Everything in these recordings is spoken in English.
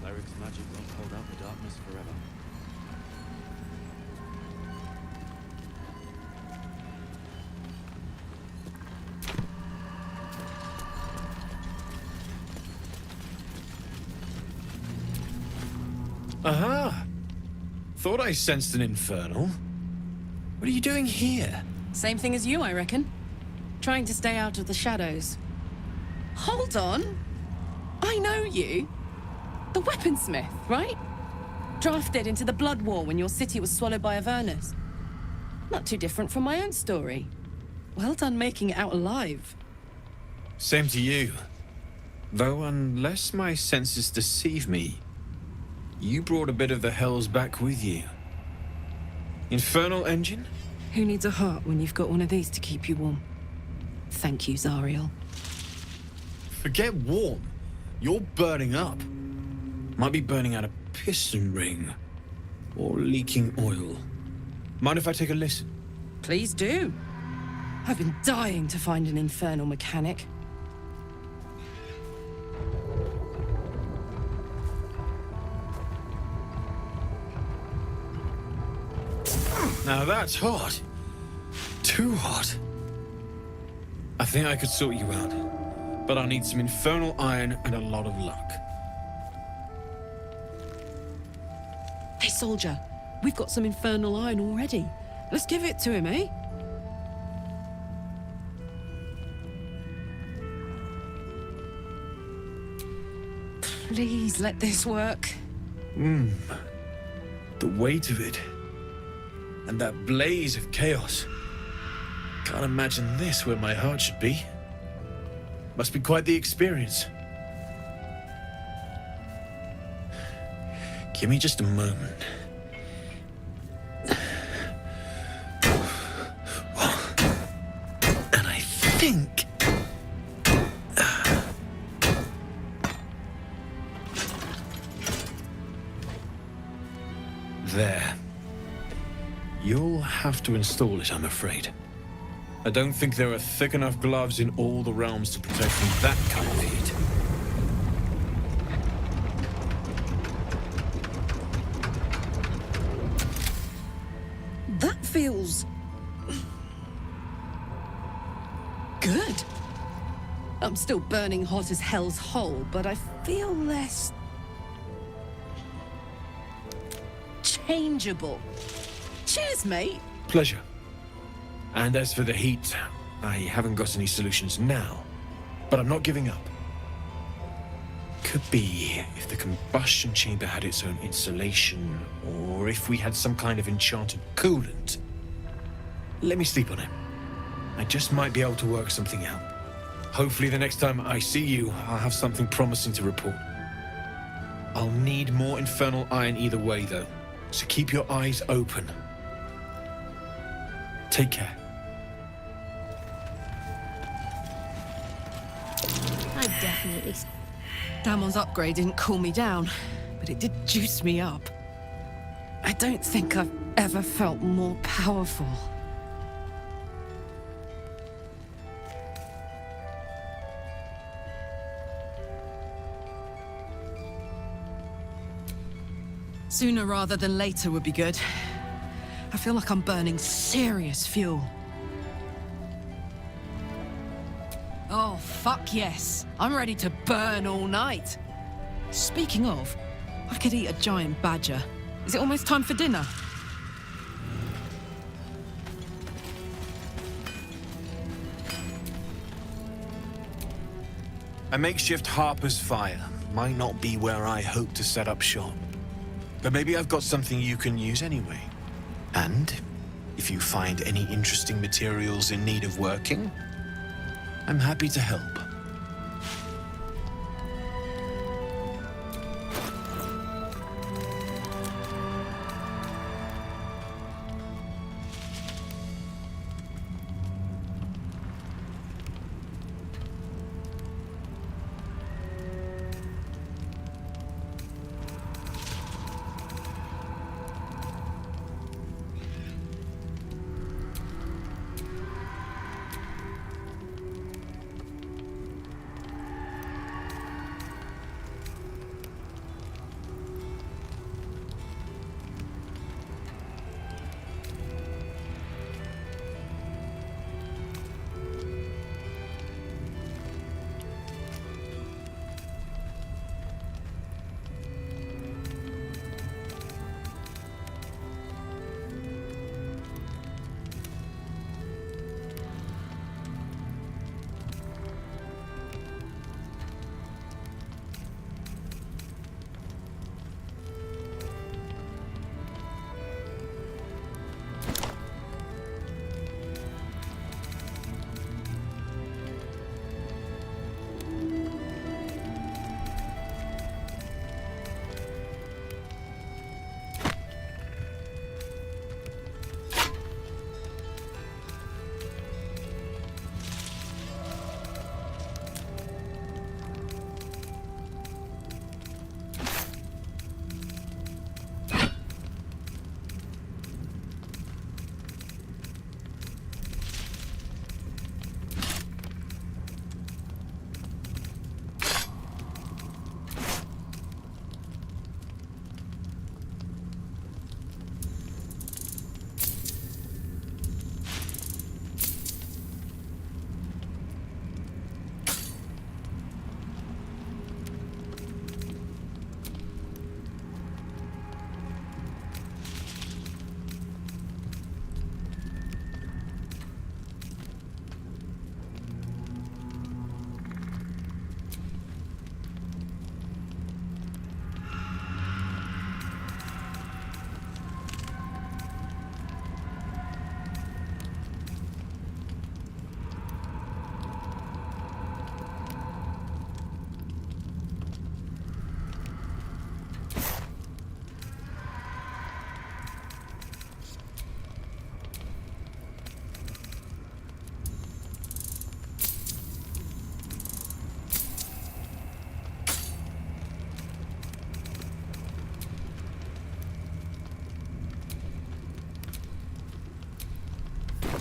Cleric's magic won't hold out the darkness forever. Aha! Thought I sensed an infernal. What are you doing here? Same thing as you, I reckon. Trying to stay out of the shadows. Hold on! I know you. The weaponsmith, right? Drafted into the Blood War when your city was swallowed by Avernus. Not too different from my own story. Well done making it out alive. Same to you. Though unless my senses deceive me, you brought a bit of the hells back with you. Infernal engine? Who needs a heart when you've got one of these to keep you warm? Thank you, Zariel. Forget warm. You're burning up. Might be burning out a piston ring. Or leaking oil. Mind if I take a listen? Please do. I've been dying to find an infernal mechanic. Now that's hot. Too hot. I think I could sort you out, but I'll need some infernal iron and a lot of luck. Hey, soldier, we've got some infernal iron already. Let's give it to him, eh? Please let this work. The weight of it. And that blaze of chaos. Can't imagine this where my heart should be. Must be quite the experience. Give me just a moment. And I think... There. You'll have to install it, I'm afraid. I don't think there are thick enough gloves in all the realms to protect from that kind of heat. That feels... good. I'm still burning hot as hell's hole, but I feel less... changeable. Cheers, mate. Pleasure. And as for the heat, I haven't got any solutions now, but I'm not giving up. Could be if the combustion chamber had its own insulation, or if we had some kind of enchanted coolant. Let me sleep on it. I just might be able to work something out. Hopefully the next time I see you, I'll have something promising to report. I'll need more infernal iron either way, though, so keep your eyes open. Take care. I definitely... Damon's upgrade didn't cool me down, but it did juice me up. I don't think I've ever felt more powerful. Sooner rather than later would be good. I feel like I'm burning serious fuel. Oh, fuck yes. I'm ready to burn all night. Speaking of, I could eat a giant badger. Is it almost time for dinner? A makeshift harper's fire might not be where I hope to set up shop. But maybe I've got something you can use anyway. And if you find any interesting materials in need of working, I'm happy to help.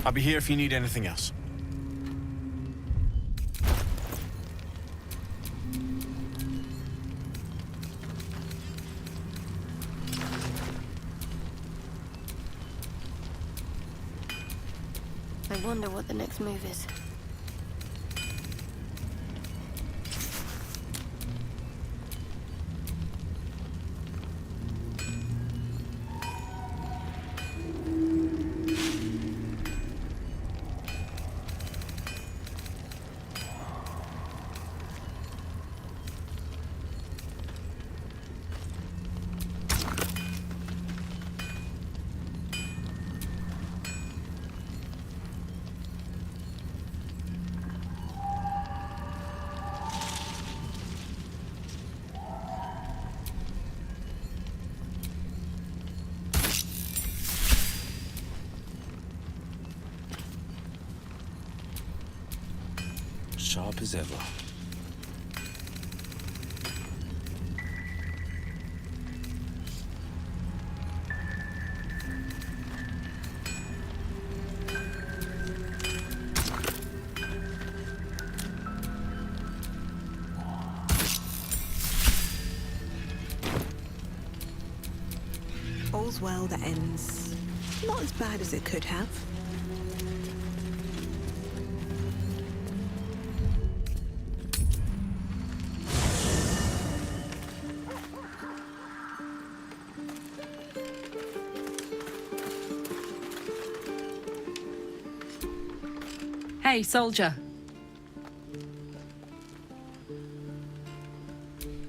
I'll be here if you need anything else. I wonder what the next move is. Sharp as ever. All's well that ends not as bad as it could have. Hey, soldier.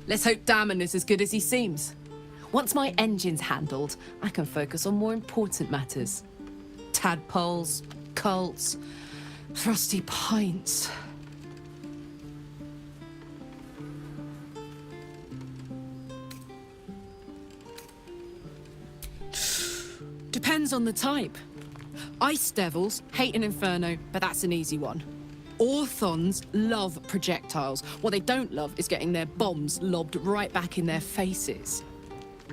Let's hope Damon is as good as he seems. Once my engine's handled, I can focus on more important matters. Tadpoles, cults, frosty pints. Depends on the type. Ice devils hate an inferno, but that's an easy one. Orthons love projectiles. What they don't love is getting their bombs lobbed right back in their faces.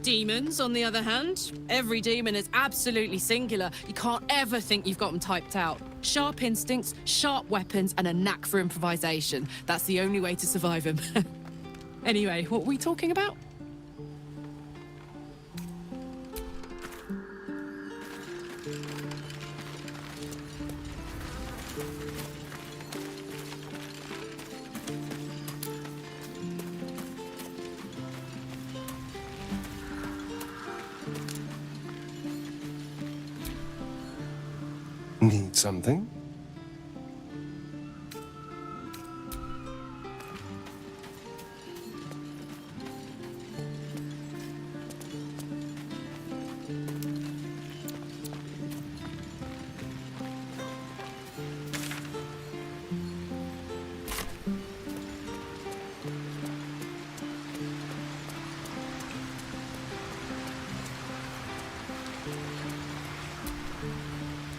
Demons, on the other hand, every demon is absolutely singular. You can't ever think you've got them typed out. Sharp instincts, sharp weapons, and a knack for improvisation. That's the only way to survive them. Anyway, what were we talking about? Need something?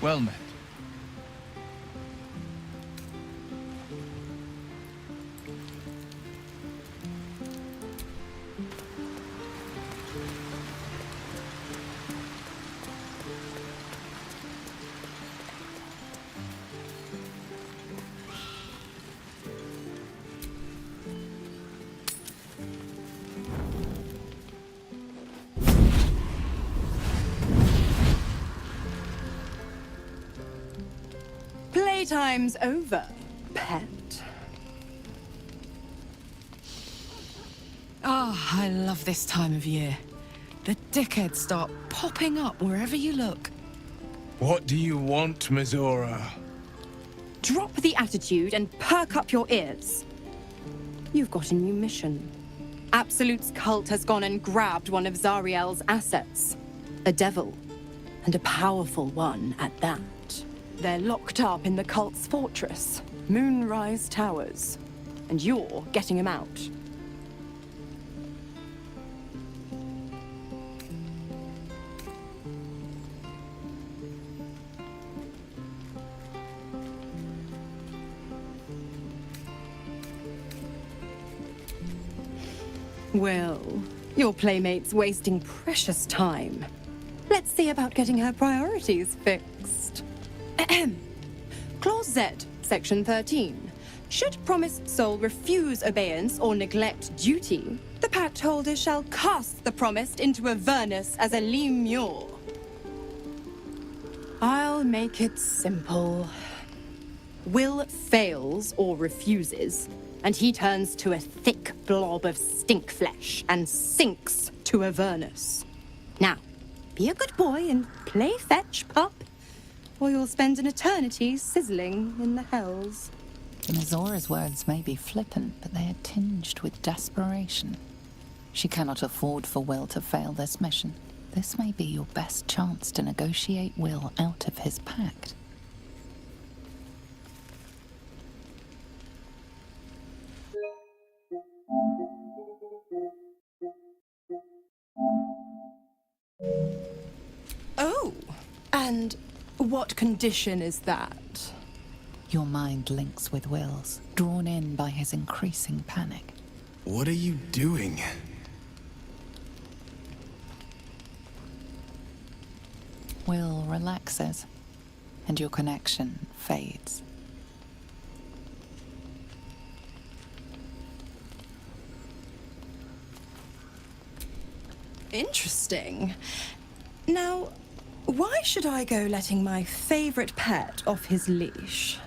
Well met. Playtime's over, pet. Ah, I love this time of year. The dickheads start popping up wherever you look. What do you want, Mizora? Drop the attitude and perk up your ears. You've got a new mission. Absolute's cult has gone and grabbed one of Zariel's assets. A devil. And a powerful one at that. They're locked up in the cult's fortress, Moonrise Towers. And you're getting them out. Well, your playmate's wasting precious time. Let's see about getting her priorities fixed. Clause Z, Section 13. Should promised soul refuse obeyance or neglect duty, the pact holder shall cast the promised into Avernus as a lemure. I'll make it simple. Will fails or refuses, and he turns to a thick blob of stink flesh and sinks to Avernus. Now, be a good boy and play fetch, pup, or you'll spend an eternity sizzling in the hells. Nazora's words may be flippant, but they are tinged with desperation. She cannot afford for Will to fail this mission. This may be your best chance to negotiate Will out of his pact. Oh, and what condition is that? Your mind links with Will's, drawn in by his increasing panic. What are you doing? Will relaxes, and your connection fades. Interesting. Now, why should I go letting my favorite pet off his leash?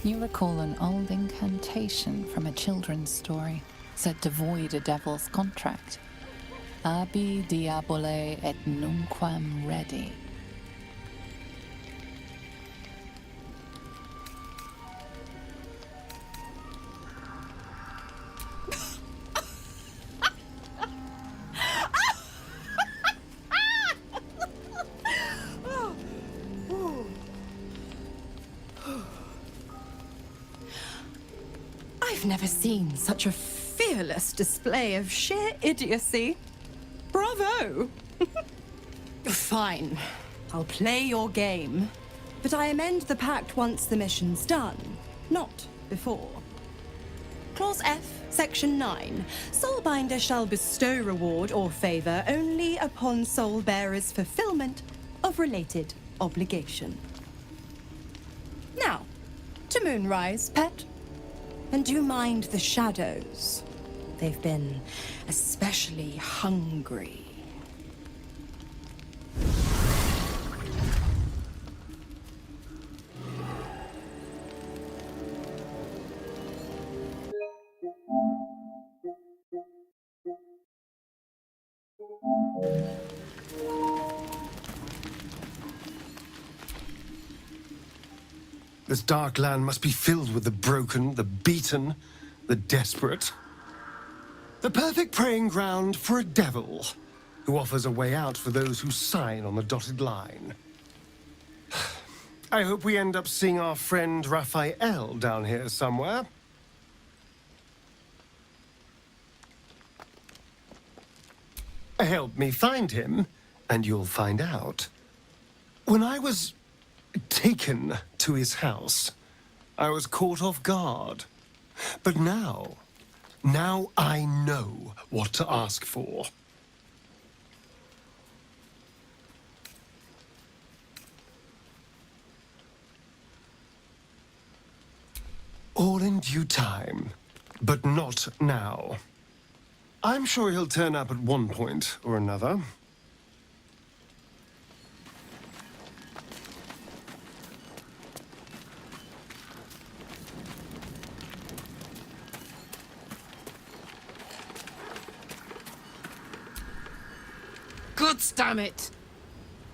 You recall an old incantation from a children's story, said to void a devil's contract. Abi diabole et nunquam redi. I've never seen such a fearless display of sheer idiocy. Bravo! Fine. I'll play your game. But I amend the pact once the mission's done, not before. Clause F, Section 9. Soulbinder shall bestow reward or favor only upon soul bearer's fulfillment of related obligation. Now, to Moonrise, pet. And do mind the shadows. They've been especially hungry. This dark land must be filled with the broken, the beaten, the desperate. The perfect preying ground for a devil who offers a way out for those who sign on the dotted line. I hope we end up seeing our friend Raphael down here somewhere. Help me find him, and you'll find out. When I was taken to his house, I was caught off guard. But now I know what to ask for. All in due time. But not now. I'm sure he'll turn up at one point or another. God damn it!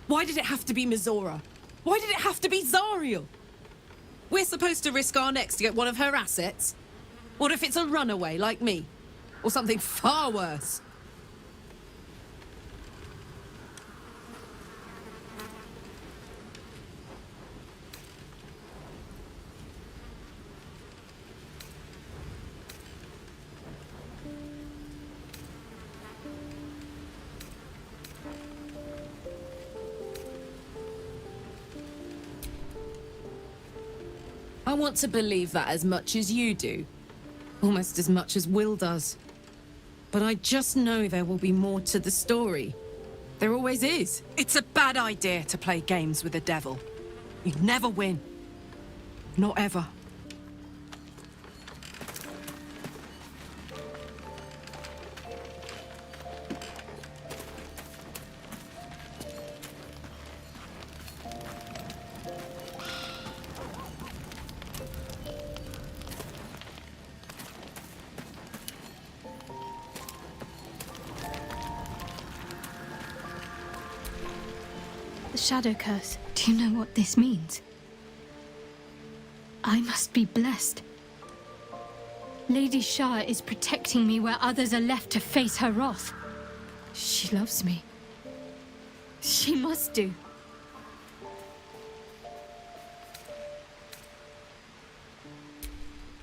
Why did it have to be Mizora? Why did it have to be Zariel? We're supposed to risk our necks to get one of her assets? What if it's a runaway like me? Or something far worse? I want to believe that as much as you do. Almost as much as Will does. But I just know there will be more to the story. There always is. It's a bad idea to play games with the devil. You'd never win. Not ever. The shadow curse. Do you know what this means? I must be blessed. Lady Shah is protecting me where others are left to face her wrath. She loves me. She must do.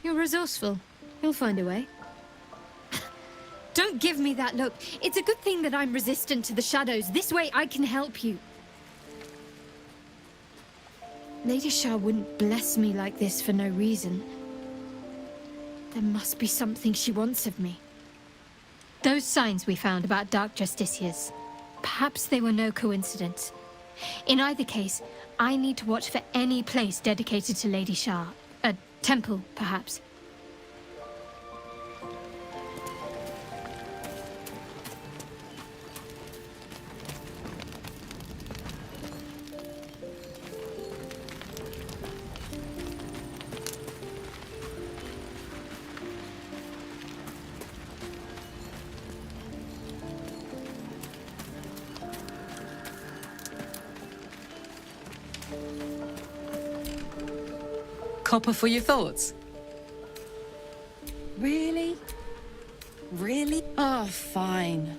You're resourceful. You'll find a way. Don't give me that look. It's a good thing that I'm resistant to the shadows. This way I can help you. Lady Shah wouldn't bless me like this for no reason. There must be something she wants of me. Those signs we found about dark justiciars, perhaps they were no coincidence. In either case, I need to watch for any place dedicated to Lady Shah. A temple, perhaps. Copper for your thoughts? Really? Really? Oh, fine.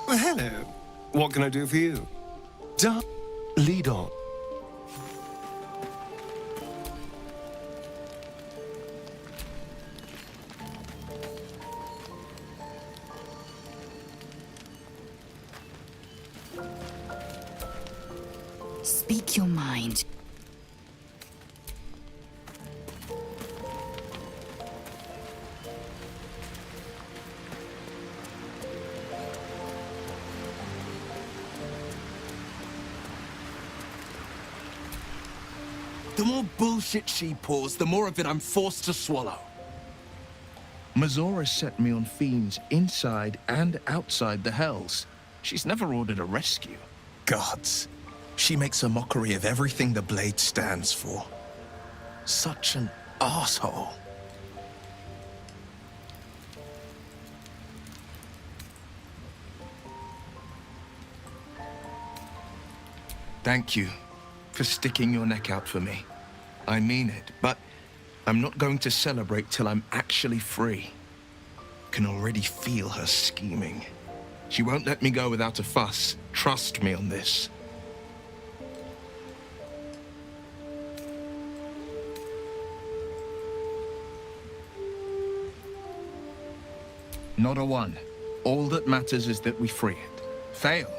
Well, hello. What can I do for you? Lead on. Speak your mind. The more bullshit she pours, the more of it I'm forced to swallow. Mizora set me on fiends inside and outside the Hells. She's never ordered a rescue. Gods. She makes a mockery of everything the blade stands for. Such an asshole. Thank you for sticking your neck out for me. I mean it, but I'm not going to celebrate till I'm actually free. Can already feel her scheming. She won't let me go without a fuss. Trust me on this. Not a one. All that matters is that we free it. Fail,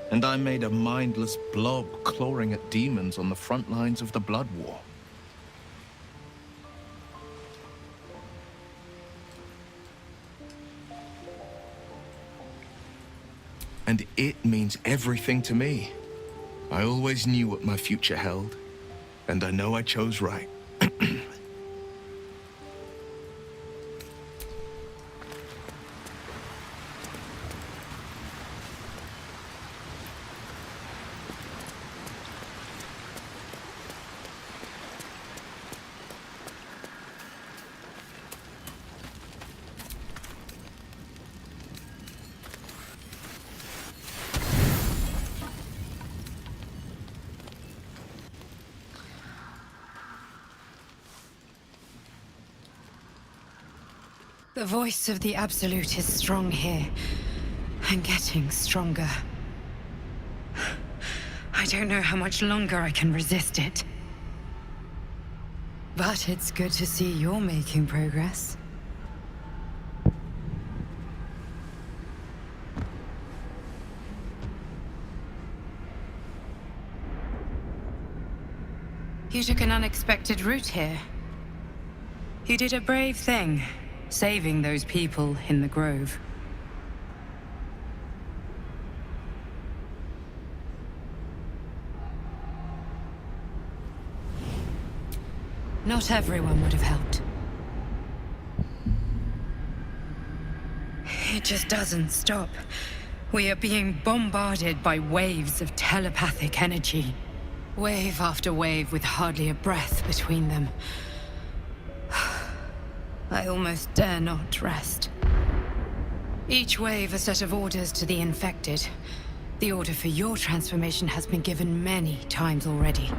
and I made a mindless blob clawing at demons on the front lines of the Blood War. And it means everything to me. I always knew what my future held, and I know I chose right. The voice of the Absolute is strong here, and getting stronger. I don't know how much longer I can resist it. But it's good to see you're making progress. You took an unexpected route here. You did a brave thing. Saving those people in the grove. Not everyone would have helped. It just doesn't stop. We are being bombarded by waves of telepathic energy. Wave after wave with hardly a breath between them. I almost dare not rest. Each wave a set of orders to the infected. The order for your transformation has been given many times already.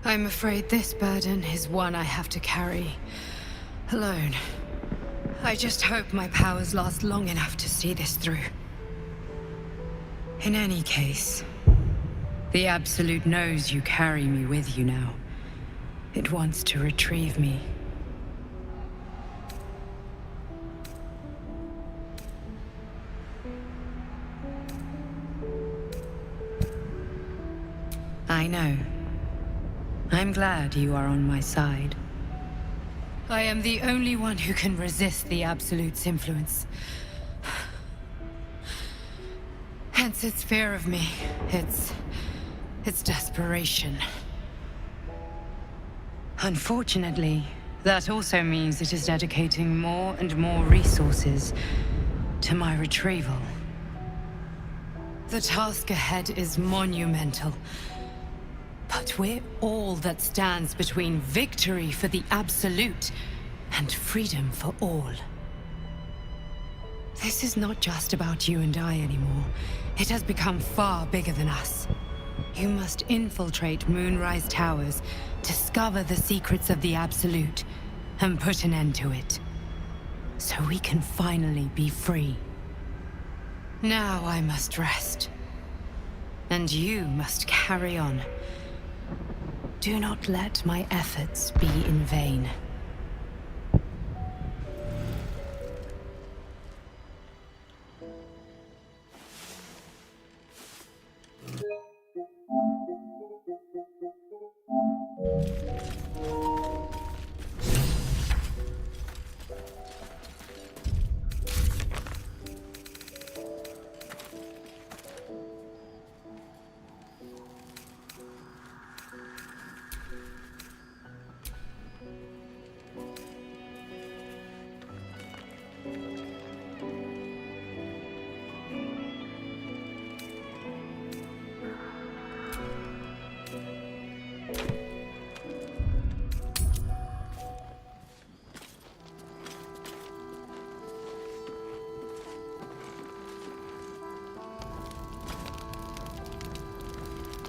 I'm afraid this burden is one I have to carry alone. I just hope my powers last long enough to see this through. In any case, the Absolute knows you carry me with you now. It wants to retrieve me. I know. I'm glad you are on my side. I am the only one who can resist the Absolute's influence. Hence its fear of me. It's desperation. Unfortunately, that also means it is dedicating more and more resources to my retrieval. The task ahead is monumental. But we're all that stands between victory for the Absolute and freedom for all. This is not just about you and I anymore. It has become far bigger than us. You must infiltrate Moonrise Towers, discover the secrets of the Absolute, and put an end to it. So we can finally be free. Now I must rest. And you must carry on. Do not let my efforts be in vain.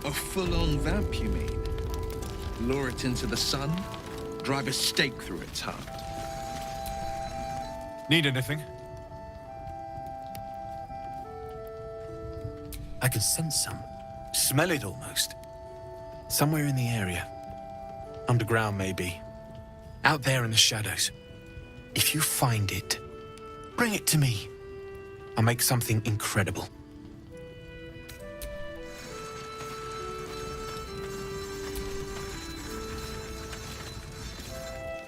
A full-on vamp, you mean? Lure it into the sun, drive a stake through its heart. Need anything? I can sense some. Smell it almost. Somewhere in the area. Underground, maybe. Out there in the shadows. If you find it, bring it to me. I'll make something incredible.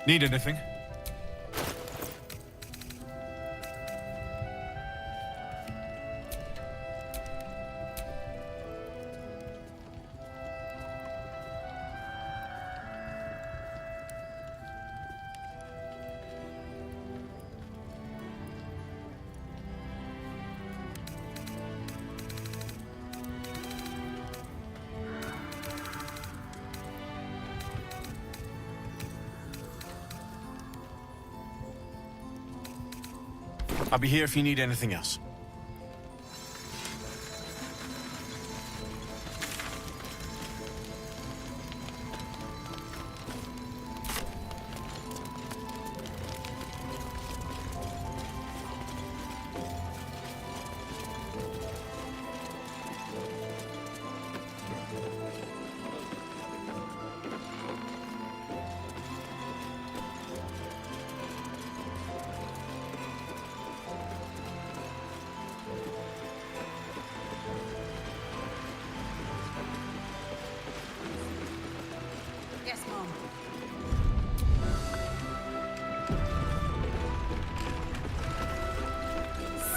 Need anything? I'll be here if you need anything else. Yes, Mom.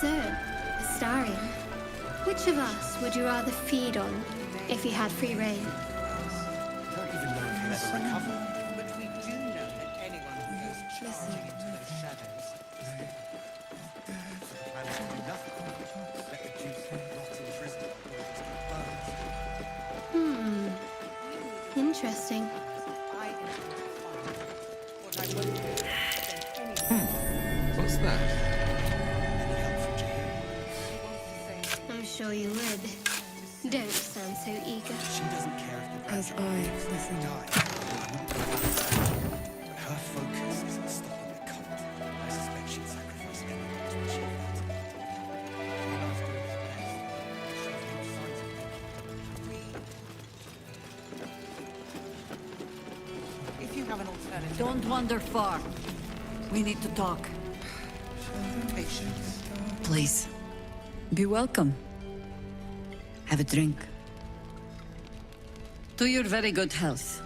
So, Astarion, which of us would you rather feed on if you had free reign? But we do know that anyone who goes charging into those shadows managed to do nothing. Let the juice rot in prison or just be burned. Interesting. What's that? I'm sure you would. Don't sound so eager. She doesn't care if the As I listen. But her focus is on stopping the cult. I suspect she'd sacrifice anything to achieve that. If you have an alternative, Don't wander far. We need to talk. patience. Please. Be welcome. Have a drink. To your very good health.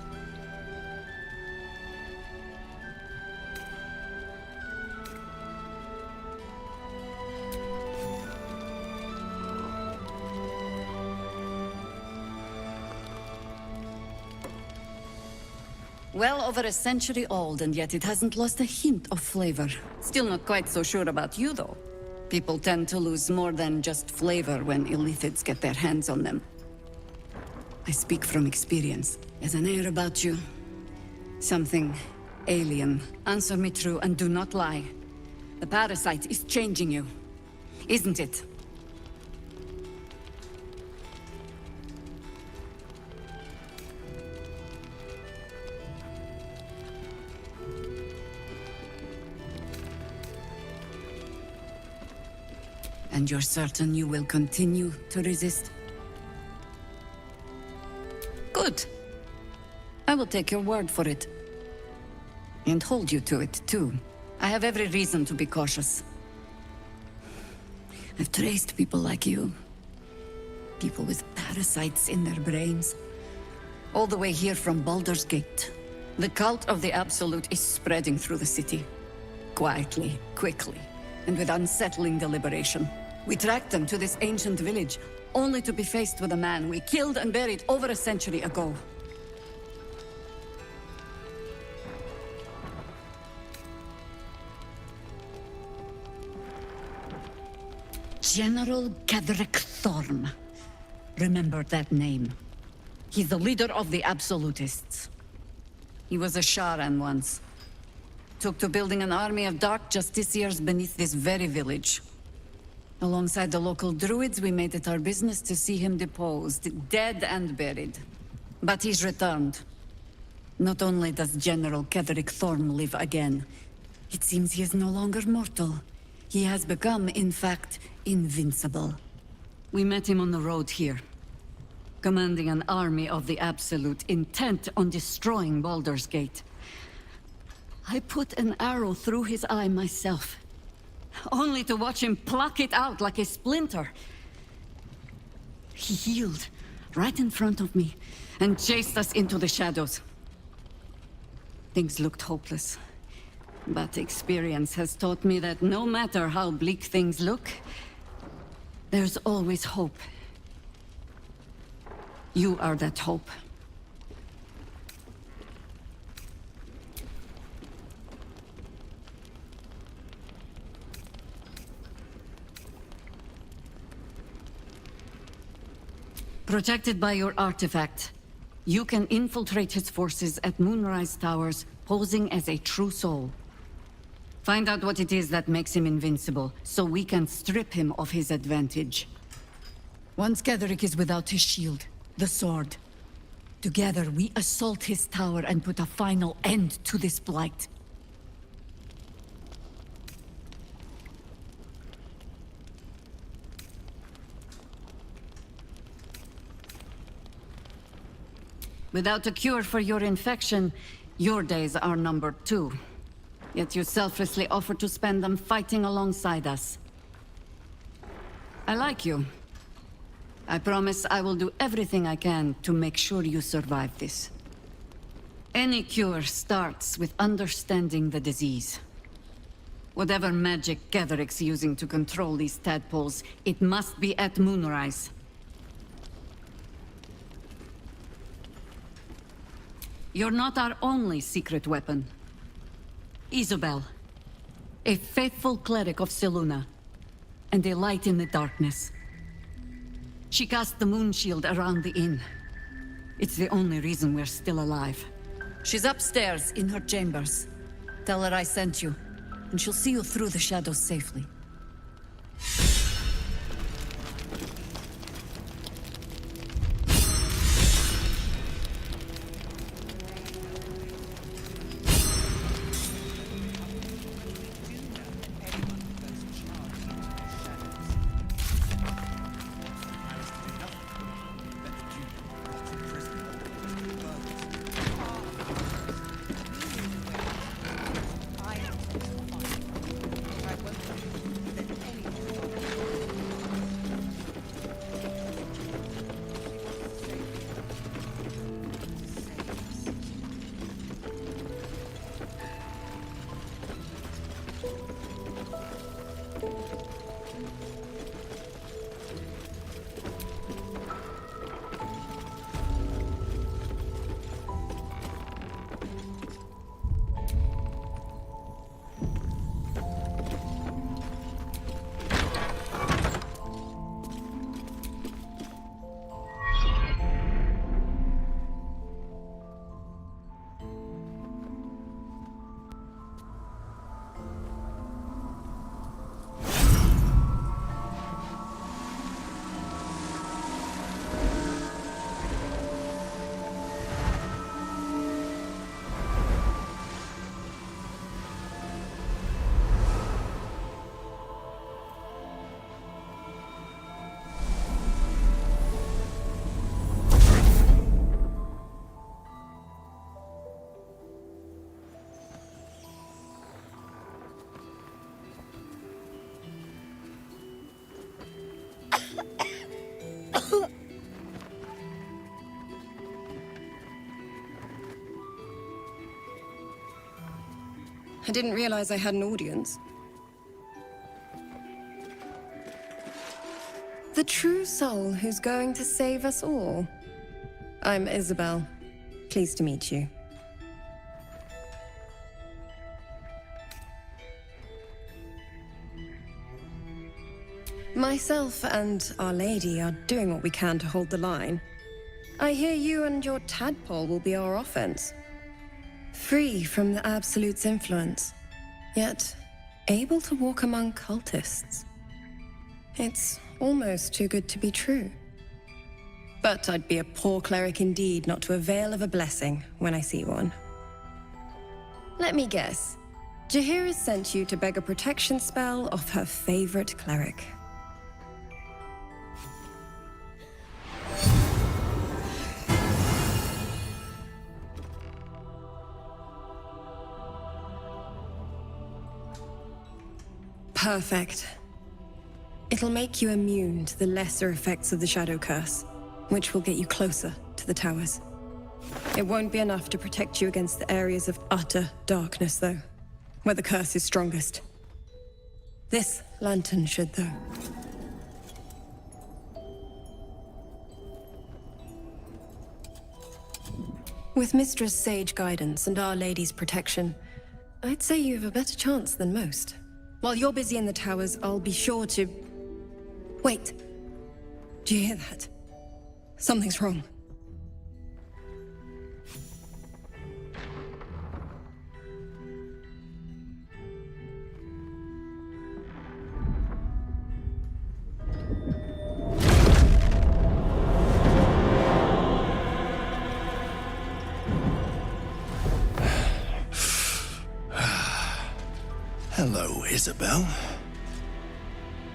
Well over a century old, and yet it hasn't lost a hint of flavor. Still not quite so sure about you, though. People tend to lose more than just flavor when illithids get their hands on them. I speak from experience. There's an air about you. Something alien. Answer me true and do not lie. The parasite is changing you, isn't it? And you're certain you will continue to resist? Good. I will take your word for it. And hold you to it, too. I have every reason to be cautious. I've traced people like you. People with parasites in their brains. All the way here from Baldur's Gate. The cult of the Absolute is spreading through the city. Quietly, quickly, and with unsettling deliberation. We tracked them to this ancient village, only to be faced with a man we killed and buried over a century ago. General Gedrick Thorm. Remember that name. He's the leader of the Absolutists. He was a Sharan once. Took to building an army of dark justiciars beneath this very village. Alongside the local druids, we made it our business to see him deposed, dead and buried. But he's returned. Not only does General Gedrick Thorm live again, it seems he is no longer mortal. He has become, in fact, invincible. We met him on the road here, commanding an army of the Absolute, intent on destroying Baldur's Gate. I put an arrow through his eye myself, only to watch him pluck it out like a splinter. He healed right in front of me and chased us into the shadows. Things looked hopeless, but experience has taught me that no matter how bleak things look, there's always hope. You are that hope. Protected by your artifact, you can infiltrate his forces at Moonrise Towers, posing as a true soul. Find out what it is that makes him invincible, so we can strip him of his advantage. Once Gederick is without his shield, the sword. Together, we assault his tower and put a final end to this blight. Without a cure for your infection, your days are numbered too. Yet you selflessly offer to spend them fighting alongside us. I like you. I promise I will do everything I can to make sure you survive this. Any cure starts with understanding the disease. Whatever magic Gederick's using to control these tadpoles, it must be at moonrise. You're not our only secret weapon. Isabel, a faithful cleric of Selûne, and a light in the darkness. She cast the moon shield around the inn. It's the only reason we're still alive. She's upstairs in her chambers. Tell her I sent you, and she'll see you through the shadows safely. I didn't realize I had an audience. The true soul who's going to save us all. I'm Isabel. Pleased to meet you. Myself and Our Lady are doing what we can to hold the line. I hear you and your tadpole will be our offense. Free from the Absolute's influence, yet able to walk among cultists. It's almost too good to be true. But I'd be a poor cleric indeed not to avail of a blessing when I see one. Let me guess. Jaheira has sent you to beg a protection spell off her favorite cleric. Perfect. It'll make you immune to the lesser effects of the Shadow Curse, which will get you closer to the towers. It won't be enough to protect you against the areas of utter darkness, though, where the curse is strongest. This lantern should, though. With Mistress' sage guidance and Our Lady's protection, I'd say you have a better chance than most. While you're busy in the towers, I'll be sure to... Wait. Do you hear that? Something's wrong. Hello, Isabel.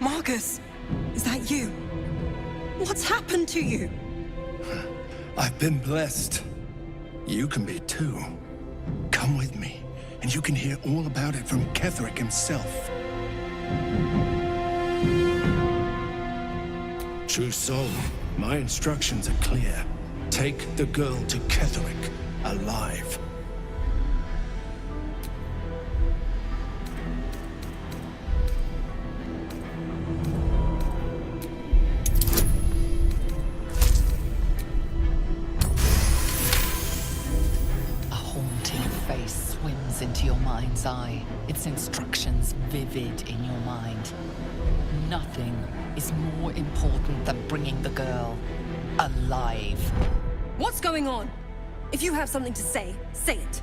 Marcus, is that you? What's happened to you? I've been blessed. You can be too. Come with me, and you can hear all about it from Ketherick himself. True soul, my instructions are clear. Take the girl to Ketherick, alive. Into your mind's eye, its instructions vivid in your mind. Nothing is more important than bringing the girl alive. What's going on? If you have something to say, say it.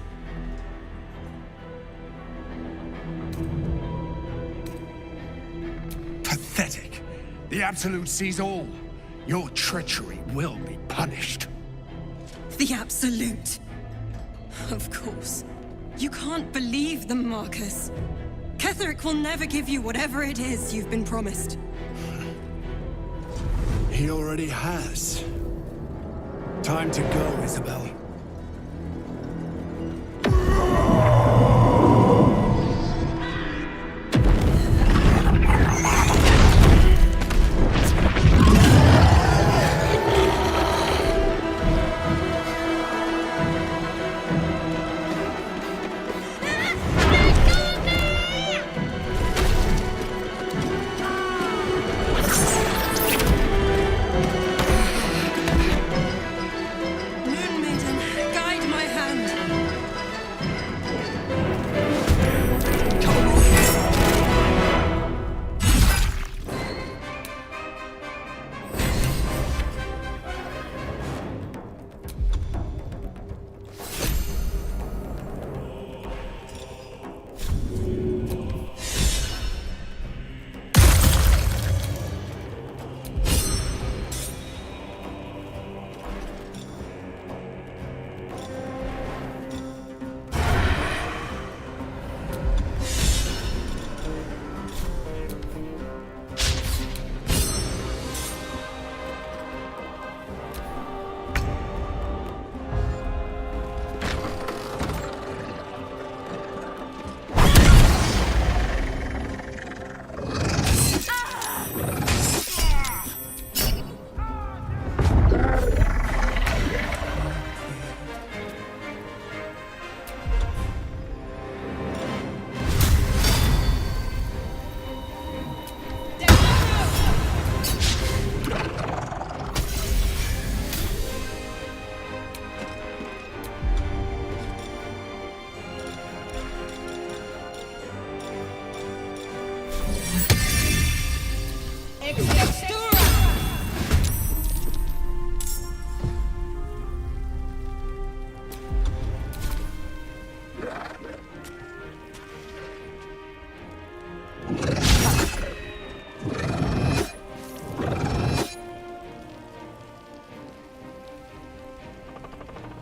Pathetic. The Absolute sees all. Your treachery will be punished. The Absolute. Of course. You can't believe them, Marcus. Ketherick will never give you whatever it is you've been promised. He already has. Time to go, Isabel.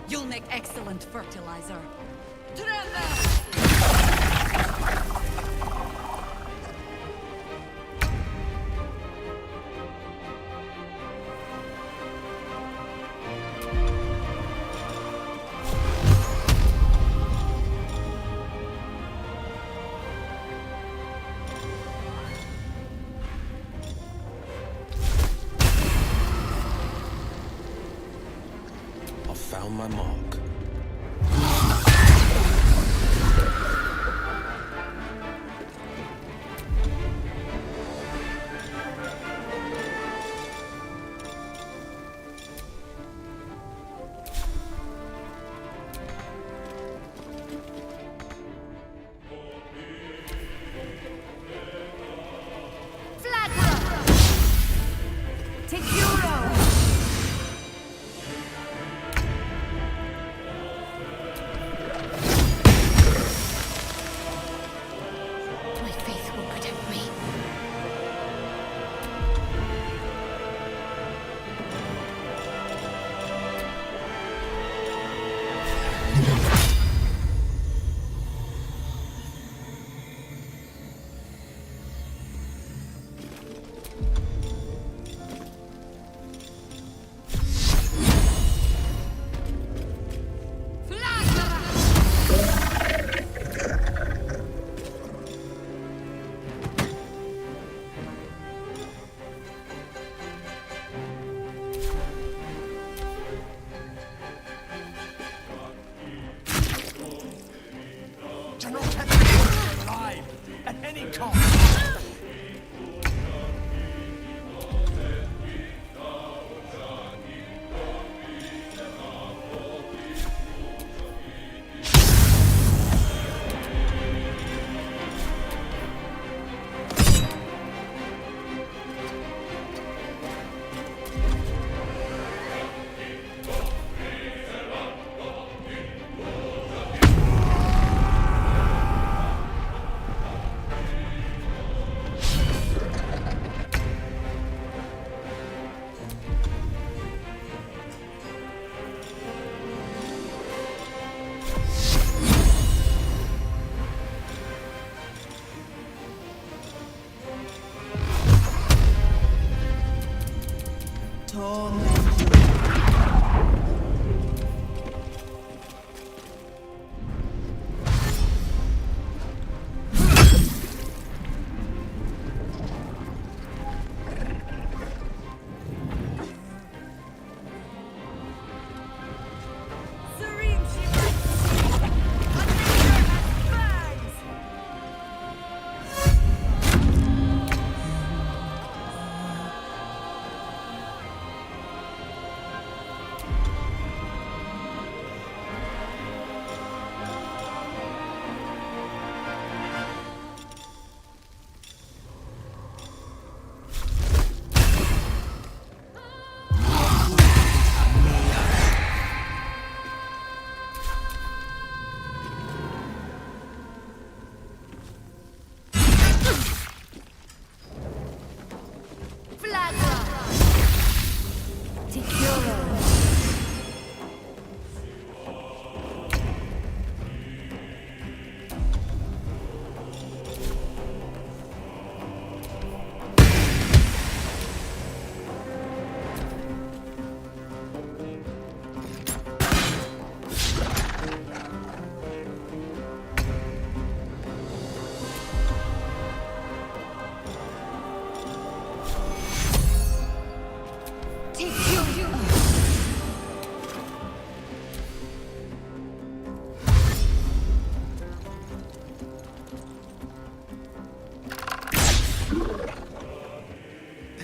You'll make excellent fertilizer. Found my mark.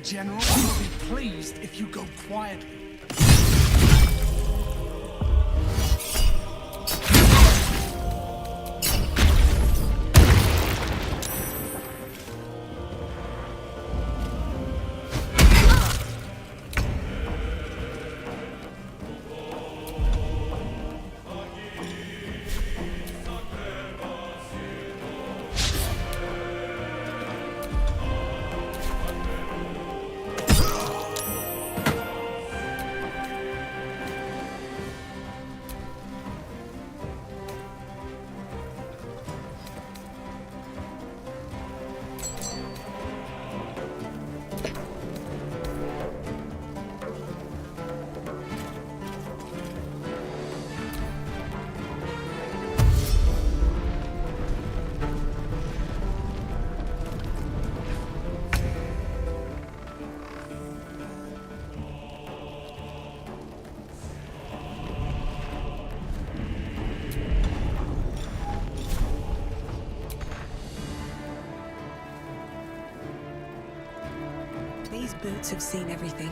The General will be pleased if you go quietly. These boots have seen everything.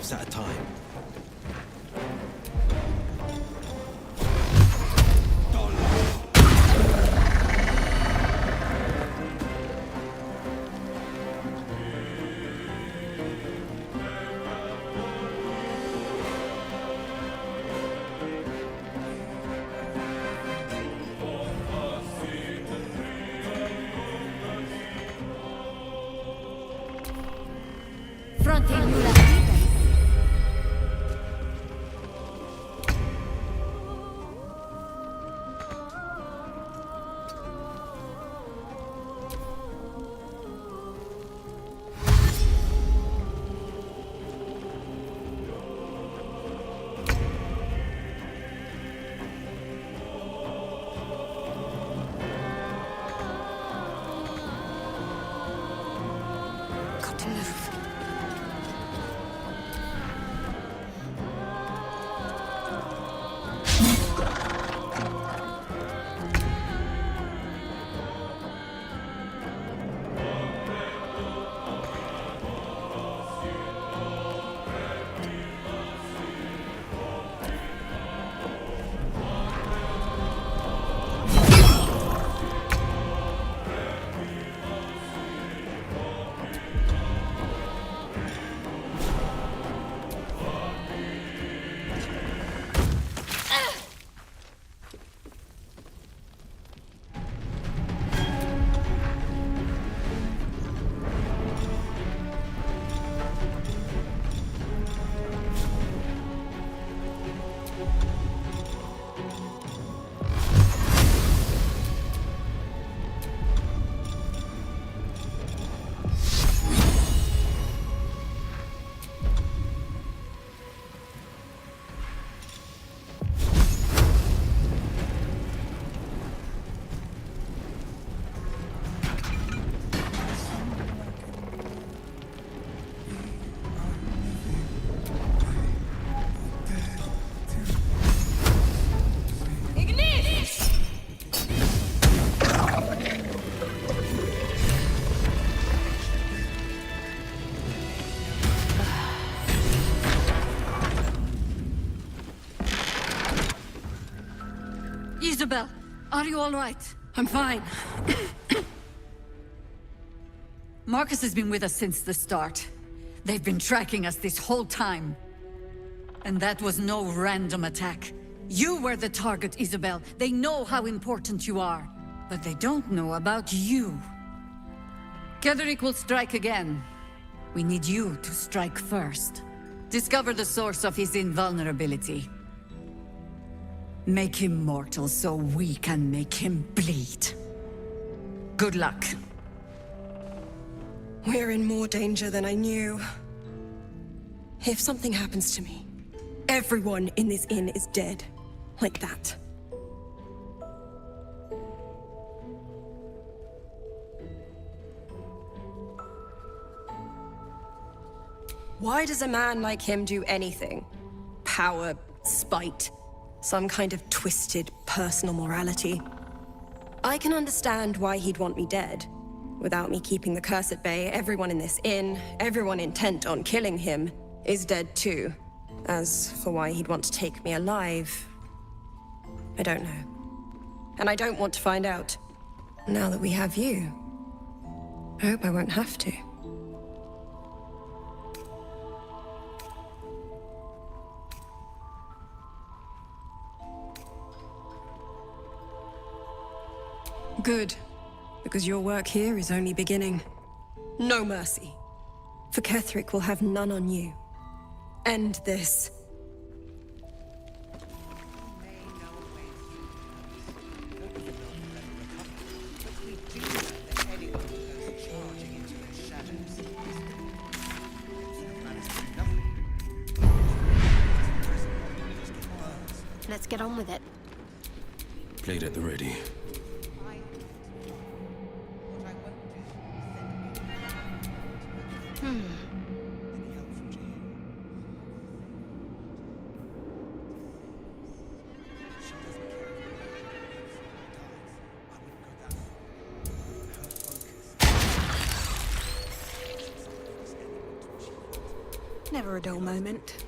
steps at a time. Isabel, are you all right? I'm fine. Marcus has been with us since the start. They've been tracking us this whole time. And that was no random attack. You were the target, Isabel. They know how important you are. But they don't know about you. Ketheric will strike again. We need you to strike first. Discover the source of his invulnerability. Make him mortal so we can make him bleed. Good luck. We're in more danger than I knew. If something happens to me, everyone in this inn is dead. Like that. Why does a man like him do anything? Power, spite, some kind of twisted personal morality. I can understand why he'd want me dead. Without me keeping the curse at bay, everyone in this inn, everyone intent on killing him, is dead too. As for why he'd want to take me alive, I don't know. And I don't want to find out. Now that we have you, I hope I won't have to. Good, because your work here is only beginning. No mercy. For Ketheric will have none on you. End this. Let's get on with it. Blade at the ready. Never a dull moment.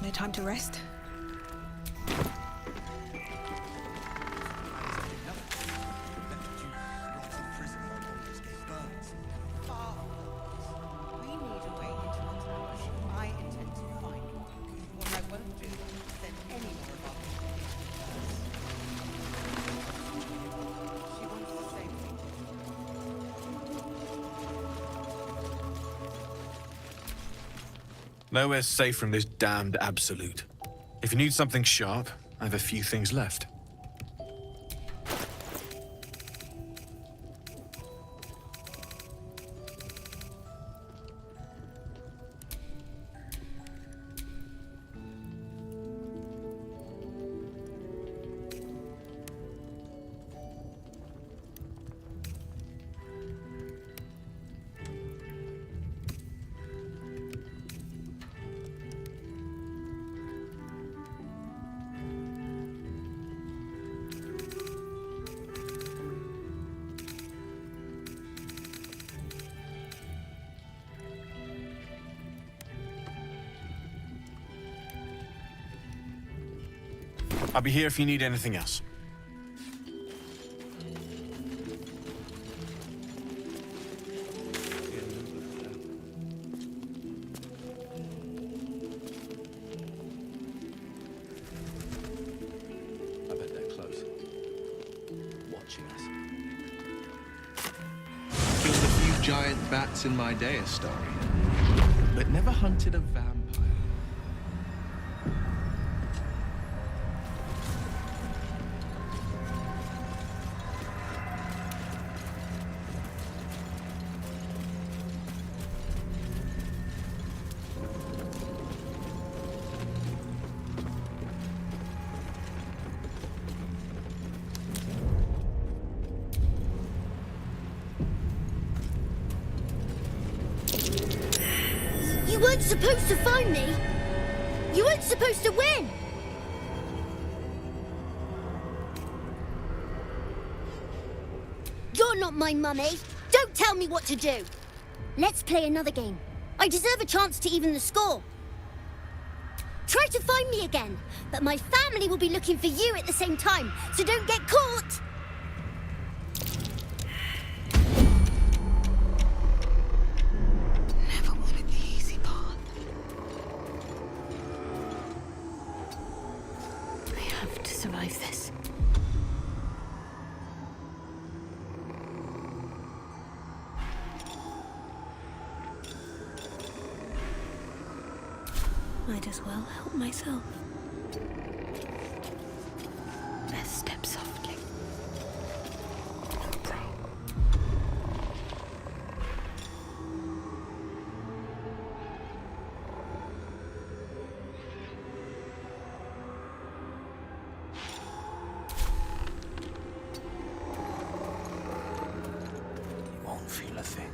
No time to rest. Nowhere's safe from this damned absolute. If you need something sharp, I have a few things left. I'll be here if you need anything else. I bet they're close. Watching us. Killed a few giant bats in my day, Astoria, but never hunted a vampire. You weren't supposed to find me. You weren't supposed to win. You're not my mummy. Don't tell me what to do. Let's play another game. I deserve a chance to even the score. Try to find me again, but my family will be looking for you at the same time, so don't get caught. Survive this. Might as well help myself. Let's step softly. Feel a thing.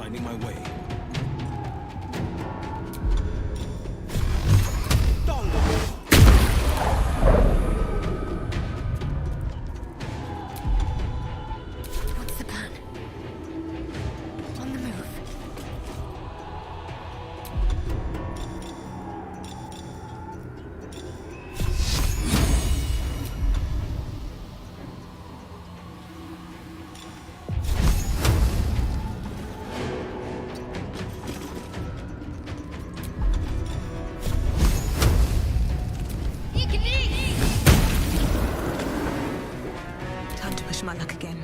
finding my way. What's the plan? On the move. Time to push my luck again.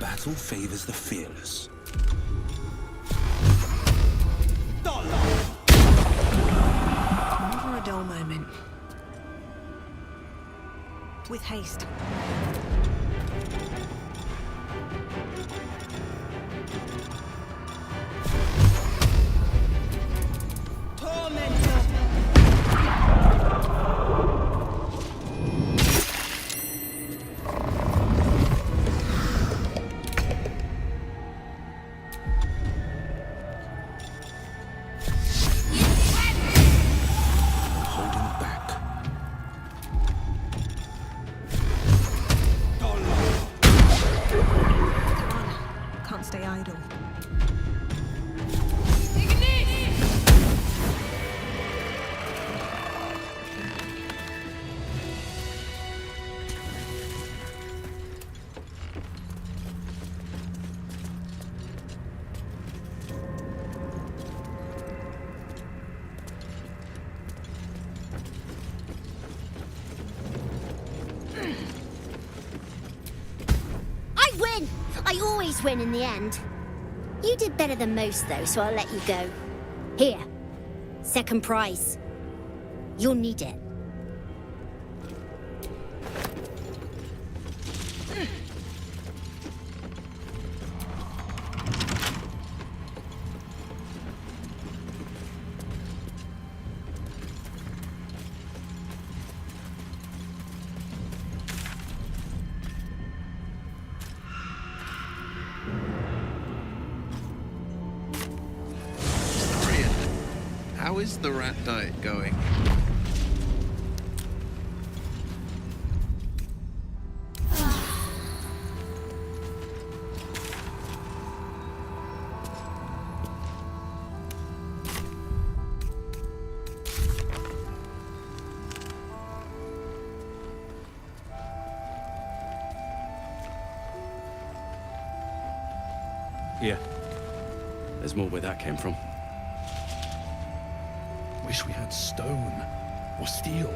Battle favors the fearless. Never a dull moment. With haste. Holding back. Can't stay idle. I win! I always win in the end. You did better than most, though, so I'll let you go. Here. Second prize. You'll need it. How is the rat diet going? Here. There's more where that came from. Wish we had stone or steel.